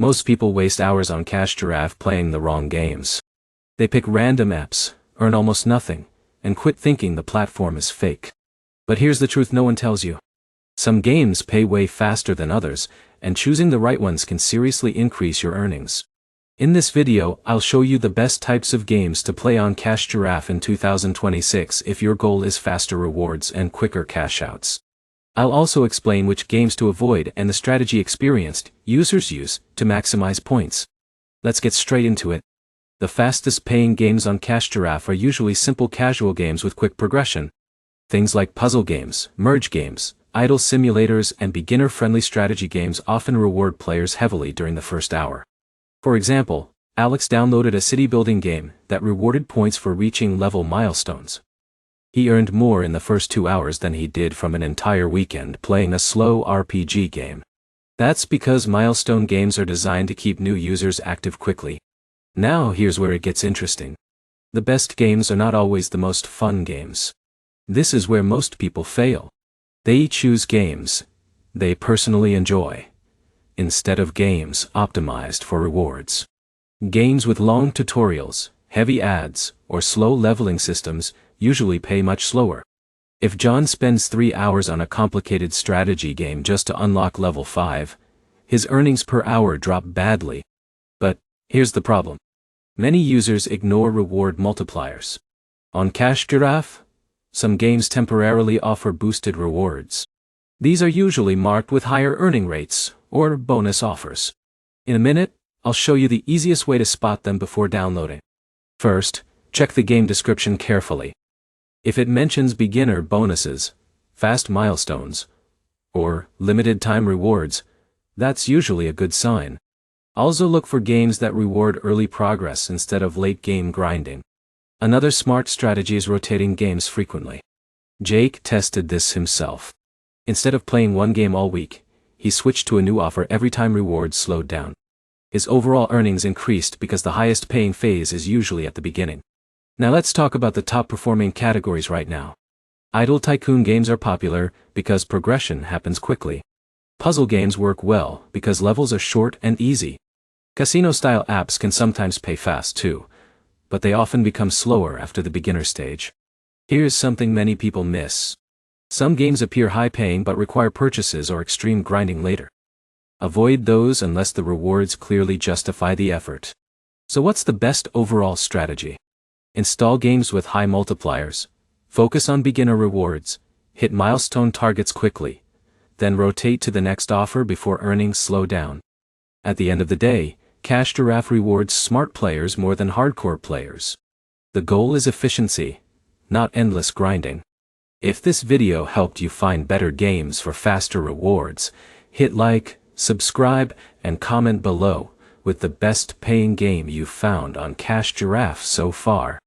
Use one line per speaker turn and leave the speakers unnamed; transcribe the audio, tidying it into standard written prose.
Most people waste hours on Cash Giraffe playing the wrong games. They pick random apps, earn almost nothing, and quit thinking the platform is fake. But here's the truth no one tells you. Some games pay way faster than others, and choosing the right ones can seriously increase your earnings. In this video, I'll show you the best types of games to play on Cash Giraffe in 2026 if your goal is faster rewards and quicker cash outs. I'll also explain which games to avoid and the strategy experienced users use to maximize points. Let's get straight into it. The fastest paying games on Cash Giraffe are usually simple casual games with quick progression. Things like puzzle games, merge games, idle simulators, and beginner-friendly strategy games often reward players heavily during the first hour. For example, Alex downloaded a city-building game that rewarded points for reaching level milestones. He earned more in the first 2 hours than he did from an entire weekend playing a slow RPG game. That's because milestone games are designed to keep new users active quickly. Now here's where it gets interesting. The best games are not always the most fun games. This is where most people fail. They choose games they personally enjoy, instead of games optimized for rewards. Games with long tutorials, heavy ads, or slow leveling systems usually pay much slower. If John spends 3 hours on a complicated strategy game just to unlock level 5, his earnings per hour drop badly. But here's the problem. Many users ignore reward multipliers. On Cash Giraffe, some games temporarily offer boosted rewards. These are usually marked with higher earning rates or bonus offers. In a minute, I'll show you the easiest way to spot them before downloading. First, check the game description carefully. If it mentions beginner bonuses, fast milestones, or limited time rewards, that's usually a good sign. Also look for games that reward early progress instead of late game grinding. Another smart strategy is rotating games frequently. Jake tested this himself. Instead of playing one game all week, he switched to a new offer every time rewards slowed down. His overall earnings increased because the highest paying phase is usually at the beginning. Now let's talk about the top performing categories right now. Idle tycoon games are popular because progression happens quickly. Puzzle games work well because levels are short and easy. Casino-style apps can sometimes pay fast too, but they often become slower after the beginner stage. Here's something many people miss. Some games appear high-paying but require purchases or extreme grinding later. Avoid those unless the rewards clearly justify the effort. So what's the best overall strategy? Install games with high multipliers, focus on beginner rewards, hit milestone targets quickly, then rotate to the next offer before earnings slow down. At the end of the day, Cash Giraffe rewards smart players more than hardcore players. The goal is efficiency, not endless grinding. If this video helped you find better games for faster rewards, hit like, subscribe, and comment below with the best paying game you've found on Cash Giraffe so far.